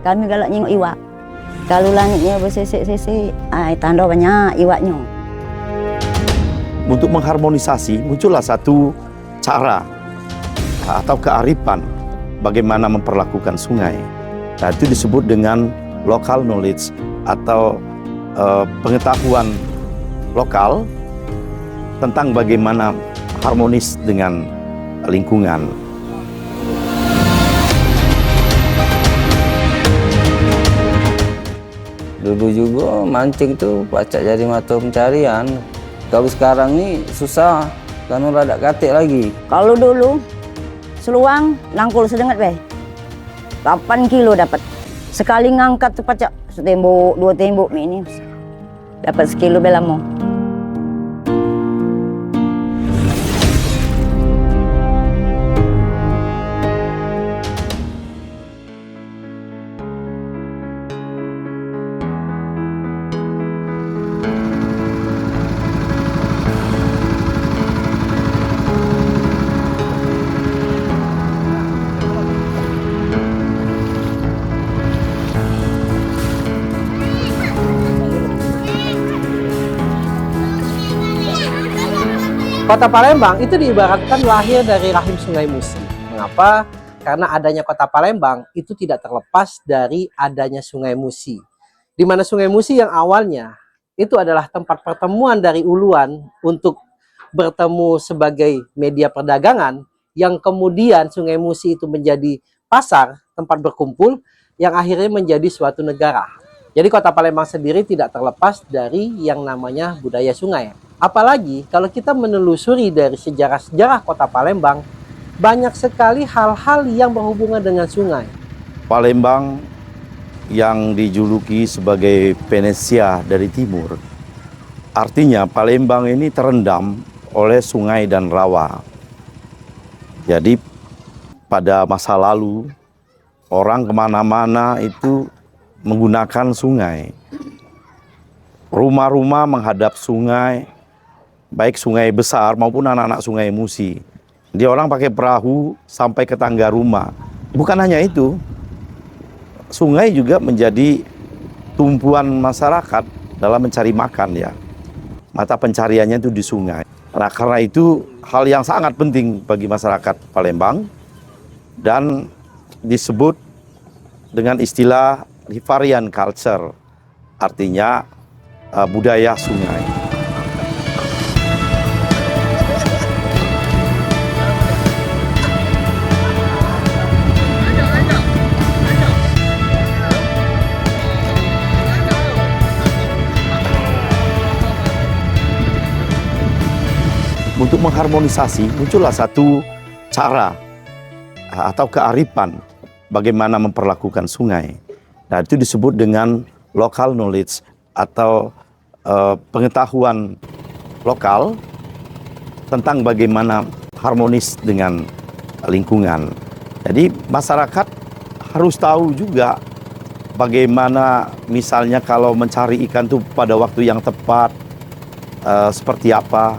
Kami galak nyengok iwak. Kalau langitnya bersisik-sisik, tanda banyak iwaknya. Untuk mengharmonisasi, muncullah satu cara atau kearifan bagaimana memperlakukan sungai. Nah, itu disebut dengan local knowledge atau pengetahuan lokal tentang bagaimana harmonis dengan lingkungan. Dulu juga mancing tuh pacak jadi mata pencarian. Kalau sekarang nih susah, karena rada katik lagi. Kalau dulu seluang nangkul sedengat 8 kilo dapat. Sekali ngangkat tuh pacak setembok, 2 tembok ini dapat sekilo belamo. Kota Palembang itu diibaratkan lahir dari rahim Sungai Musi. Mengapa? Karena adanya Kota Palembang itu tidak terlepas dari adanya Sungai Musi. Di mana Sungai Musi yang awalnya itu adalah tempat pertemuan dari uluan untuk bertemu sebagai media perdagangan, yang kemudian Sungai Musi itu menjadi pasar, tempat berkumpul, yang akhirnya menjadi suatu negara. Jadi Kota Palembang sendiri tidak terlepas dari yang namanya budaya sungai. Apalagi kalau kita menelusuri dari sejarah-sejarah Kota Palembang, banyak sekali hal-hal yang berhubungan dengan sungai. Palembang yang dijuluki sebagai Venesia dari timur, artinya Palembang ini terendam oleh sungai dan rawa. Jadi pada masa lalu orang kemana-mana itu menggunakan sungai. Rumah-rumah menghadap sungai, baik sungai besar maupun anak-anak sungai Musi. Dia orang pakai perahu sampai ke tangga rumah. Bukan hanya itu, sungai juga menjadi tumpuan masyarakat dalam mencari makan ya. Mata pencariannya itu di sungai. Nah, karena itu hal yang sangat penting bagi masyarakat Palembang dan disebut dengan istilah riparian culture, artinya budaya sungai. Untuk mengharmonisasi, muncullah satu cara atau kearifan bagaimana memperlakukan sungai. Nah, itu disebut dengan local knowledge atau pengetahuan lokal tentang bagaimana harmonis dengan lingkungan. Jadi masyarakat harus tahu juga bagaimana misalnya kalau mencari ikan itu pada waktu yang tepat, seperti apa,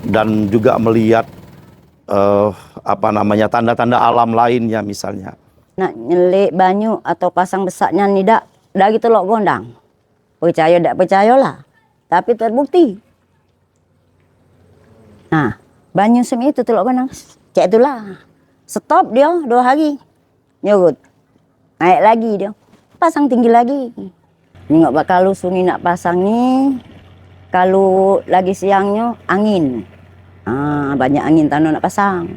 dan juga melihat tanda-tanda alam lainnya misalnya. Nak nyelik banyu atau pasang besarnya tidak gitu loh gondang. Percaya tidak percaya lah, tapi terbukti. Nah, banyu semi itu telok gondang, cek itulah. Stop dia 2 hari, nyurut, naik lagi dia, pasang tinggi lagi. Nengok bakal sungai nak pasang ni. Kalau lagi siangnya angin, banyak angin tanah nak pasang.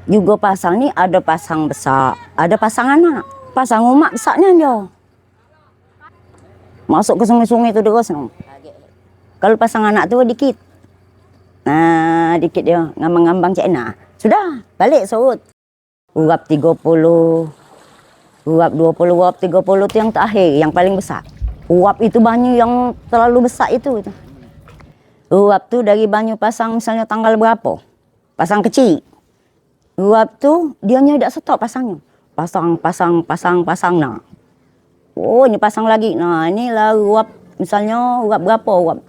Juga pasang ni ada pasang besar, ada pasang anak. Pasang umak besarnya dia. Masuk ke sungai-sungai tu terus. Kalau pasang anak tu dikit. Nah, dikit dia ngambang-ngambang cek nah. Sudah, balik surut. Uap 30, uap 20, uap 30 tu yang terakhir, yang paling besar. Uap itu banyu yang terlalu besar itu. Uap tu dari banyu pasang misalnya tanggal berapa, pasang kecil. Uap tu dia tidak stop pasangnya. Pasang nah. Oh, ini pasang lagi. Nah, inilah uap misalnya uap berapa? Uap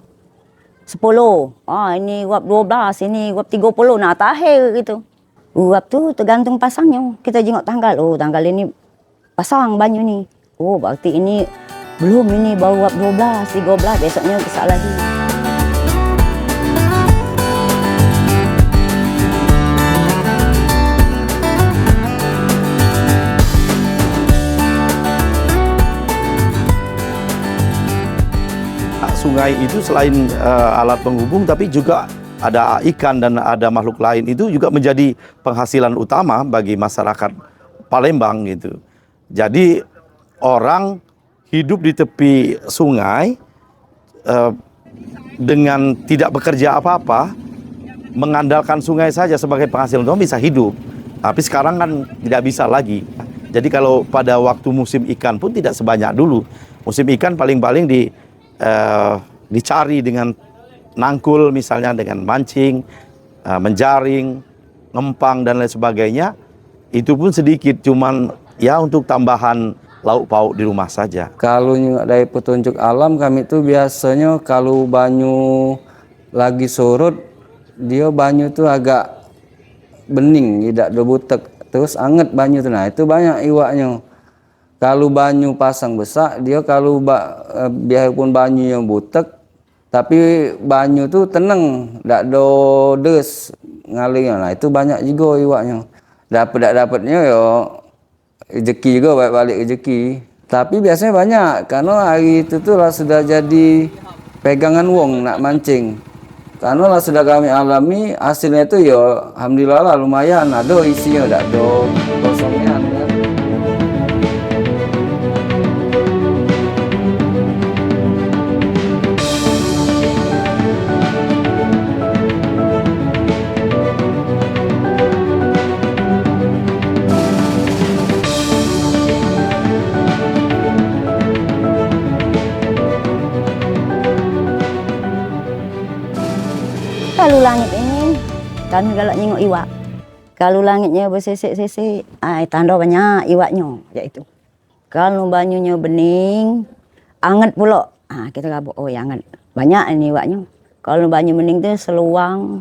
10. Ini uap 12, ini uap 30. Nah, terakhir gitu. Uap tuh tergantung pasangnya. Kita jengok tanggal. Oh, tanggal ini pasang banyu nih. Oh, berarti ini belum, ini baru uap 12, 13, besoknya bisa lagi. Sungai itu selain alat penghubung, tapi juga ada ikan dan ada makhluk lain, itu juga menjadi penghasilan utama bagi masyarakat Palembang gitu. Jadi orang hidup di tepi sungai dengan tidak bekerja apa-apa, mengandalkan sungai saja sebagai penghasilan utama bisa hidup. Tapi sekarang kan tidak bisa lagi. Jadi kalau pada waktu musim ikan pun tidak sebanyak dulu. Musim ikan paling-paling dicari dengan nangkul, misalnya dengan mancing, menjaring, ngempang dan lain sebagainya. Itu pun sedikit, cuman ya untuk tambahan lauk pauk di rumah saja. Kalau dari petunjuk alam kami itu biasanya kalau banyu lagi surut, dia banyu tuh agak bening, tidak berbutek, terus anget banyu tuh. Nah itu banyak iwaknya. Kalau banyu pasang besar, dia kalau biarpun banyu yang butek, tapi banyu tuh tenang, tidak ada des ngalirnya. Nah itu banyak juga iwaknya. Dapatnya ya rezeki juga, balik rezeki. Tapi biasanya banyak, karena hari itu tuh lah sudah jadi pegangan wong nak mancing. Karena lah sudah kami alami, hasilnya itu ya alhamdulillah lah lumayan, ada isinya, tidak ada kosongnya. Kalau langit ini, kami galak nyengok iwak. Kalau langitnya bersisik-sisik, tanda banyak iwaknya, yaitu. Kalau banyunya bening, anget pula, kita gabuk, oh ya anget. Banyak ini iwaknya. Kalau banyu bening itu seluang,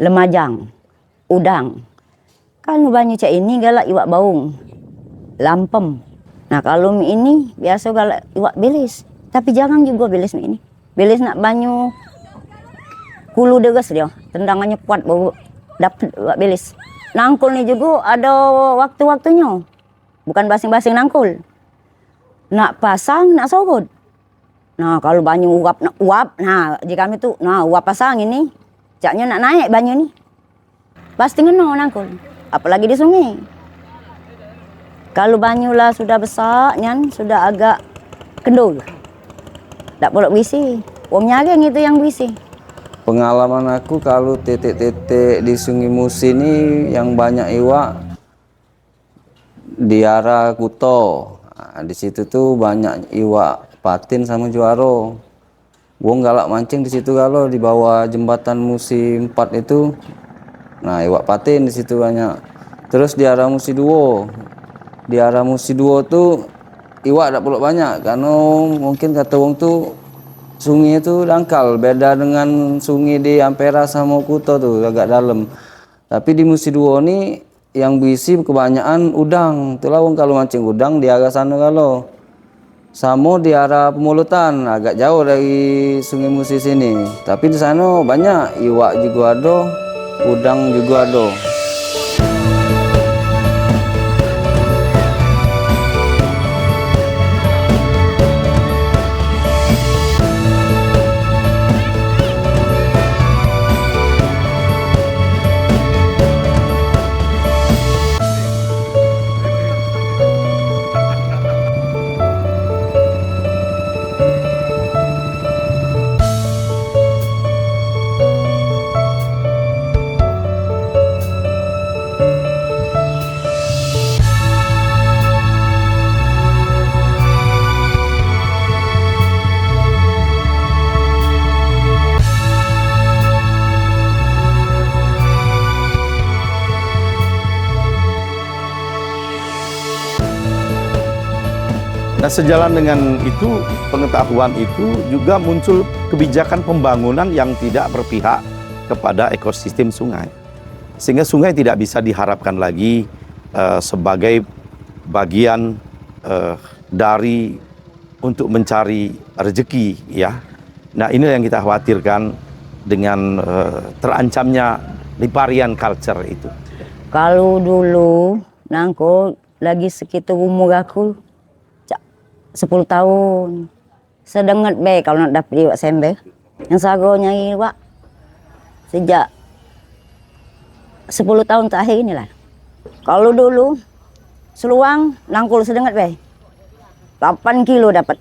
lemajang, udang. Kalau banyu cak ini galak iwak baung, lampem. Nah kalau mie ini biasa galak iwak bilis, tapi jangan juga bilis mie ini. Bilis nak banyu hulu degas dia, tendangannya kuat baru dapat iwak bilis. Nangkul nih juga ada waktu-waktunya, bukan basing-basing nangkul. Nak pasang, nak sorot. Nah kalau banyu uap, nah jika kami tuh, nah uap pasang ini, caknya nak naik banyu nih, pasti ngeno nangkul, apalagi di sungai. Kalau banyu lah sudah besar, nyan sudah agak kendul, tak boleh berisi. Wong nyari itu yang berisi. Pengalaman aku kalau titik-titik di Sungai Musi ini yang banyak iwak di arah Kuto. Nah, di situ tuh banyak iwak patin sama juaro. Wong galak mancing di situ kalau di bawah jembatan Musi 4 itu. Nah, iwak patin di situ banyak. Terus di arah Musi 2. Di arah Musi 2 tuh iwak tak perlu banyak karena mungkin kata wong tuh sungai itu dangkal, beda dengan sungai di Ampera sama Kuto tuh agak dalam. Tapi di Musi 2 ini yang berisi kebanyakan udang. Itulah wong kalau mancing udang di arah sana kalau. Sama di arah Pemulutan, agak jauh dari Sungai Musi sini. Tapi di sana banyak iwak juga ada, udang juga ada. Nah, sejalan dengan itu, pengetahuan itu juga muncul kebijakan pembangunan yang tidak berpihak kepada ekosistem sungai. Sehingga sungai tidak bisa diharapkan lagi sebagai bagian dari untuk mencari rezeki, ya. Nah, inilah yang kita khawatirkan dengan terancamnya riparian culture itu. Kalau dulu nangko lagi sekitar umur aku 10 tahun. Sedengat be kalau nak dapat iwak sembe. Yang sagonya iwak sejak 10 tahun terakhir inilah. Kalau dulu seluang nangkul sedengat be. 8 kilo dapat.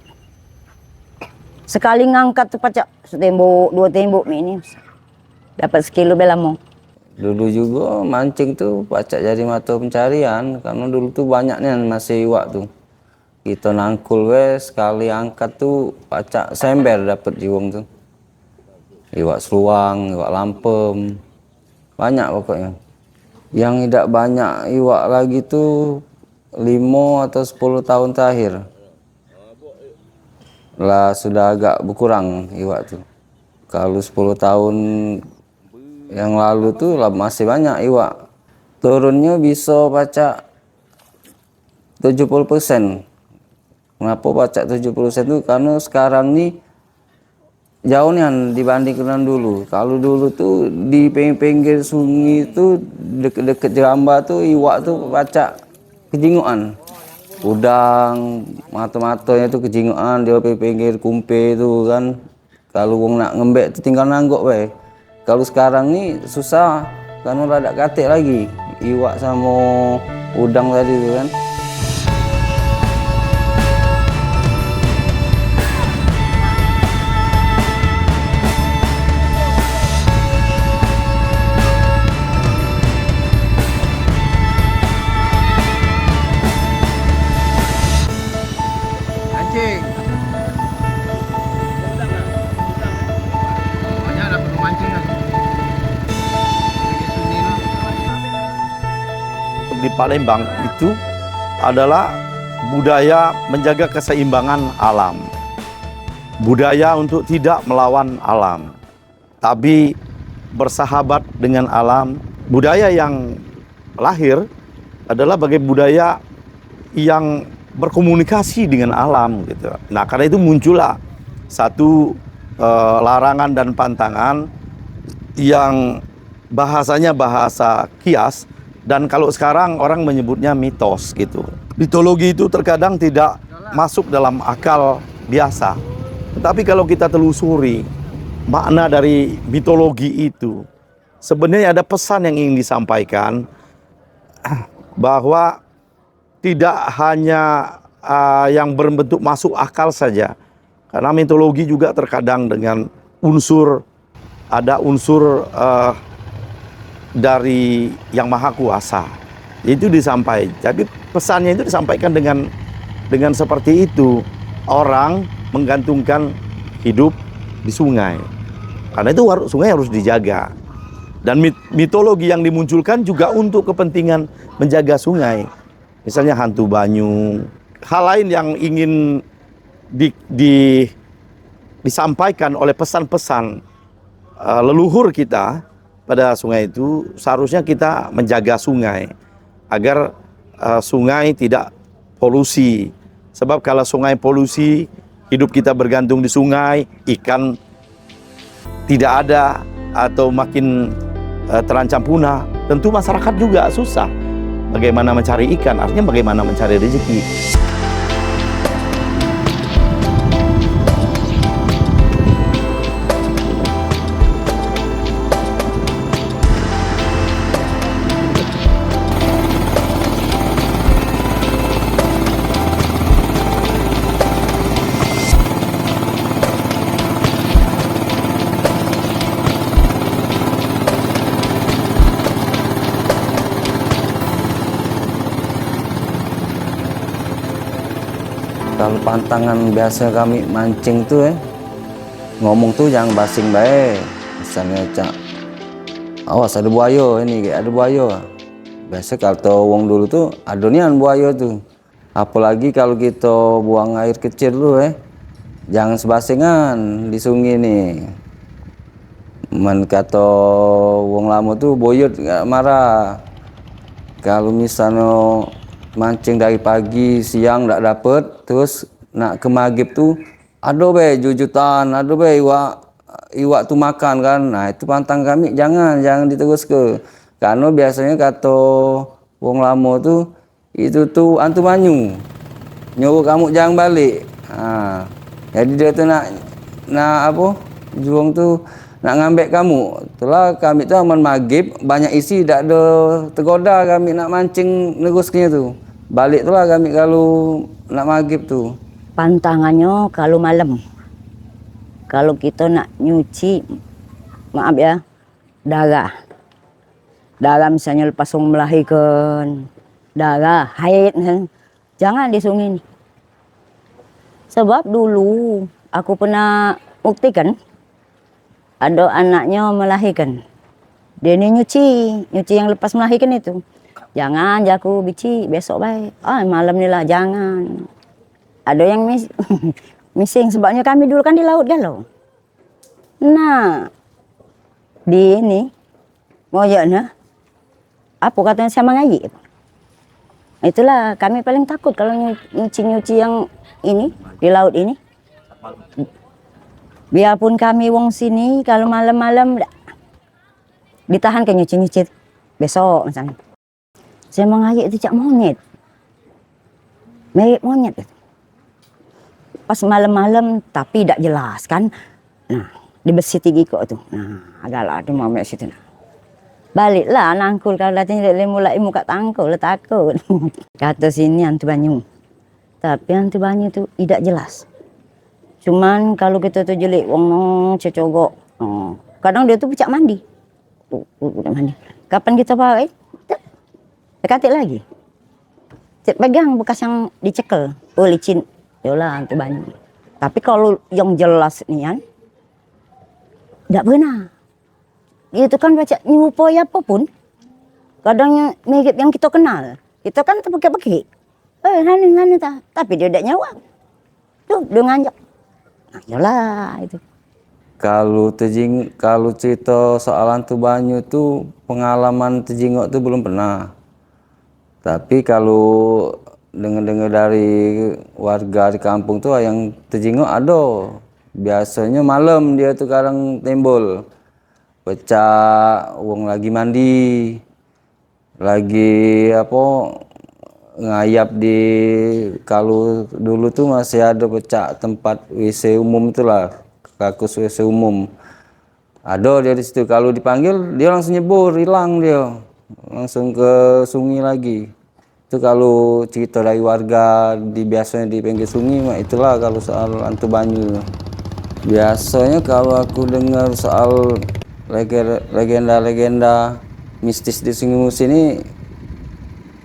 Sekali ngangkat tuh pacak setembok, 2 tembok ini dapat sekilo belamong. Dulu juga mancing tuh pacak jadi mata pencarian, karena dulu tuh banyaknya masih iwak tuh. Kita nangkul wes sekali angkat tuh pacak sember dapat jiwang tuh. Iwak seluang, iwak lampem, banyak pokoknya. Yang tidak banyak iwak lagi tuh 5 atau 10 tahun terakhir. Lah sudah agak berkurang iwak tuh. Kalau 10 tahun yang lalu tuh lah masih banyak iwak. Turunnya bisa pacak 70%. Kenapa pacak 70% tuh? Karena sekarang nih jauh nih dibanding dengan dulu. Kalau dulu tuh di pinggir sungai itu deket-deket Jeramba tuh iwak tuh pacak kejinguan. Udang, mata-matanya tuh kejinguan di pinggir kumpe itu kan. Kalau wong nak ngembek tuh tinggal nanggok we. Kalau sekarang nih susah karena rada katik lagi iwak sama udang tadi tuh kan. Mancing. Banyak dapat mancing kan. Di Palembang itu adalah budaya menjaga keseimbangan alam. Budaya untuk tidak melawan alam, tapi bersahabat dengan alam. Budaya yang lahir adalah sebagai budaya yang berkomunikasi dengan alam gitu. Nah, karena itu muncullah satu larangan dan pantangan yang bahasanya bahasa kias, dan kalau sekarang orang menyebutnya mitos gitu. Mitologi itu terkadang tidak masuk dalam akal biasa. Tetapi kalau kita telusuri makna dari mitologi itu, sebenarnya ada pesan yang ingin disampaikan, bahwa tidak hanya yang berbentuk masuk akal saja. Karena mitologi juga terkadang dengan ada unsur dari yang maha kuasa. Itu disampaikan. Jadi pesannya itu disampaikan dengan seperti itu. Orang menggantungkan hidup di sungai. Karena itu sungai harus dijaga. Dan mitologi yang dimunculkan juga untuk kepentingan menjaga sungai. Misalnya hantu banyu. Hal lain yang ingin disampaikan oleh pesan-pesan leluhur kita pada sungai itu, seharusnya kita menjaga sungai agar sungai tidak polusi. Sebab kalau sungai polusi, hidup kita bergantung di sungai, ikan tidak ada atau makin terancam punah, tentu masyarakat juga susah. Bagaimana mencari ikan, artinya bagaimana mencari rezeki. Kalau pantangan biasa kami mancing tuh ngomong tuh jangan basing baik. Misalnya cak, awas ada buaya ini, kayak ada buaya. Biasa kalau wong dulu tuh adonian buaya tuh. Apalagi kalau kita buang air kecil tuh jangan sebasingan di sungai nih. Man kata wong lama tuh boyot nggak marah. Kalau misalnya mancing dari pagi siang nggak dapet, terus nak ke maghrib tuh, aduh be jujutan, aduh be iwak tuh makan kan. Nah itu pantang kami jangan diterus ke. Karena biasanya kata wong lama tuh itu tuh antu banyu, nyuruh kamu jangan balik. Nah, jadi dia tuh nak apa? Juang tuh nak ngambek kamu. Itulah kami tuh aman maghrib banyak isi tidak ada tergoda kami nak mancing negusnya tuh. Balik tuh lah kami kalau nak maghrib tuh. Pantangannya kalau malam. Kalau kita nak nyuci, maaf ya, darah. Darah misalnya lepas melahirkan, darah, haid, jangan di sungai ini. Sebab dulu aku pernah buktikan, ada anaknya melahirkan. Dia ini nyuci yang lepas melahirkan itu. Jangan jaku bici, besok baik. Malam ni lah, jangan. Ada yang missing, sebabnya kami dulu kan di laut galau. Nah, di ini, moyaknya, apa katanya sama ngaji. Itulah kami paling takut kalau nyuci yang ini, di laut ini. Biarpun kami wong sini, kalau malam-malam ditahan ke nyuci-nyuci besok misalnya. Saya mengaji itu cak monyet. Mirip monyet. Pas malam-malam tapi tidak jelas kan. Nah, di besi tinggi kok tuh. Nah, agaklah ada mau situ. Baliklah nangkul kalau latihnya mulai muka tangkul takut. Kata sini hantu banyu. Tapi hantu banyu itu tidak jelas. Cuman kalau kita tuh jelik wong cecogok. Kadang dia tuh pecak mandi. Tuh, mandi. Kapan kita pakai? Dekatik lagi. Pegang bekas yang dicekel. Oh licin. Yolah hantu banyu. Tapi kalau yang jelas nian, tidak pernah. Itu kan baca nyupo ya apapun. Kadang mirip yang kita kenal. Kita kan terpekik-pekik. Hanu ta. Tapi dia tidak nyawa. Tuh, dia nganjak. Nah, yalah itu. Kalau cerita soal hantu banyu itu pengalaman tejingok itu belum pernah. Tapi kalau dengar-dengar dari warga di kampung tuh yang tejingok ada. Biasanya malam dia tuh kadang timbul. Pecah wong lagi mandi, lagi apa ngayap di, kalau dulu tuh masih ada pecah tempat WC umum itulah, kakus WC umum. Ada dia di situ, kalau dipanggil dia langsung nyebur, hilang dia, langsung ke sungai lagi. Itu kalau cerita dari warga biasanya di pinggir sungai, itulah kalau soal hantu banyu. Biasanya kalau aku dengar soal legenda-legenda mistis di Sungai Musi ini,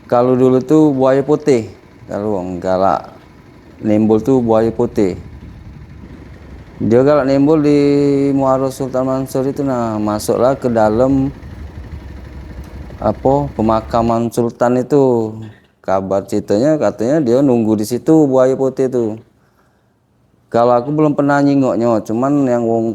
kalau dulu tuh buaya putih, kalau galak nembul tuh buaya putih. Dia galak nembul di Muara Sultan Mansur itu, nah masuklah ke dalam apa pemakaman Sultan itu. Kabar ceritanya katanya dia nunggu di situ buaya putih itu. Kalau aku belum pernah nyingoknya, cuman yang wong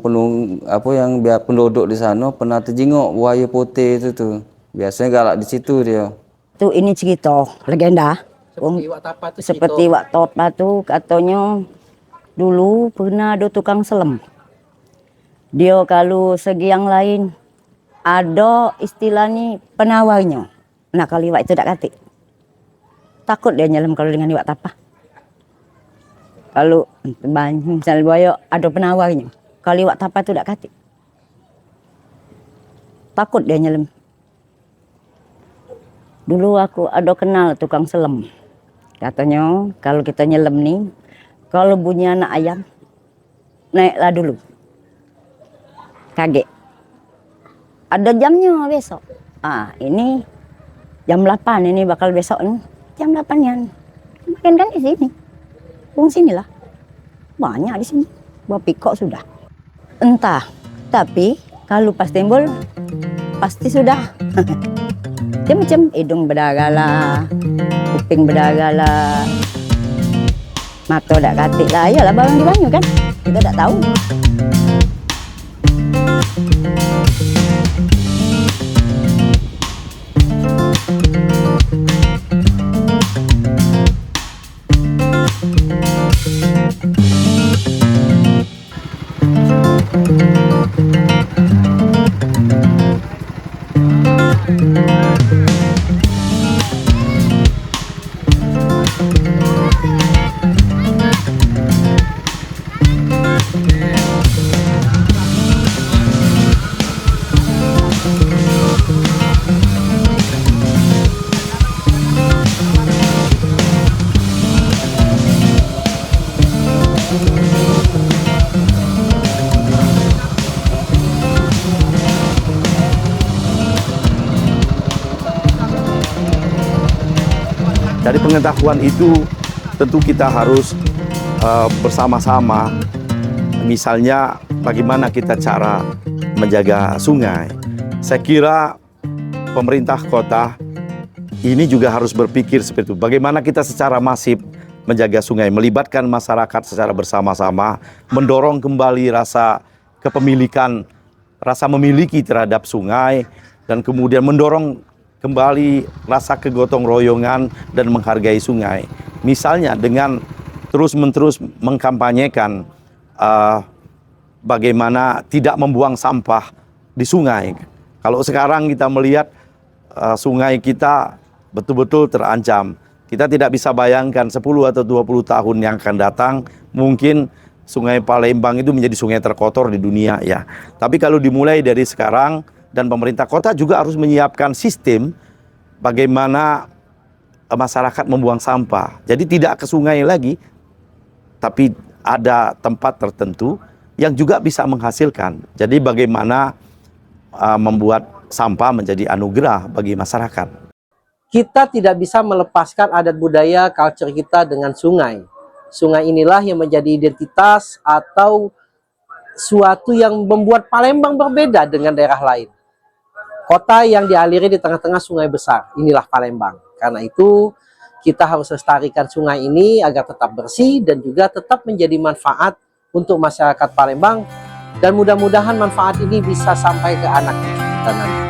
yang biar penduduk di sana pernah terjingok buaya putih itu tuh. Biasanya galak di situ dia. Tuh ini cerita legenda. Seperti Wak Tapa tuh. Seperti Wak Tapa tuh katanya dulu pernah ada tukang selam. Dia kalau segi yang lain ada istilahnya penawarnya. Nah kalau Iwak itu tak katik. Takut dia nyelam kalau dengan Iwak Tapa. Kalau banyak misalnya buaya ada penawarnya. Kalau Iwak Tapa itu tak katik. Takut dia nyelam. Dulu aku ada kenal tukang selam. Katanya kalau kita nyelam nih, kalau bunyi anak ayam, naiklah dulu. Kaget. Ada jamnya besok. Ini jam 8 ini bakal besok nih. Jam 8-an. Makin kan di sini. Sinilah banyak di sini, buah pikok sudah entah, tapi kalau pas timbul pasti sudah macam hidung berdarah lah, kuping berdarah lah, mata dak katik lah, yalah barang di banyu kan kita tak tahu. Dari pengetahuan itu tentu kita harus bersama-sama, misalnya bagaimana kita cara menjaga sungai. Saya kira pemerintah kota ini juga harus berpikir seperti itu. Bagaimana kita secara masif menjaga sungai, melibatkan masyarakat secara bersama-sama, mendorong kembali rasa kepemilikan, rasa memiliki terhadap sungai, dan kemudian mendorong kembali rasa kegotong royongan dan menghargai sungai. Misalnya dengan terus-menerus mengkampanyekan bagaimana tidak membuang sampah di sungai. Kalau sekarang kita melihat sungai kita betul-betul terancam. Kita tidak bisa bayangkan 10 atau 20 tahun yang akan datang, mungkin Sungai Palembang itu menjadi sungai terkotor di dunia ya. Tapi kalau dimulai dari sekarang, dan pemerintah kota juga harus menyiapkan sistem bagaimana masyarakat membuang sampah. Jadi tidak ke sungai lagi, tapi ada tempat tertentu yang juga bisa menghasilkan. Jadi bagaimana membuat sampah menjadi anugerah bagi masyarakat. Kita tidak bisa melepaskan adat budaya culture kita dengan sungai. Sungai inilah yang menjadi identitas atau suatu yang membuat Palembang berbeda dengan daerah lain. Kota yang dialiri di tengah-tengah sungai besar, inilah Palembang. Karena itu, kita harus lestarikan sungai ini agar tetap bersih dan juga tetap menjadi manfaat untuk masyarakat Palembang. Dan mudah-mudahan manfaat ini bisa sampai ke anak cucu kita nanti.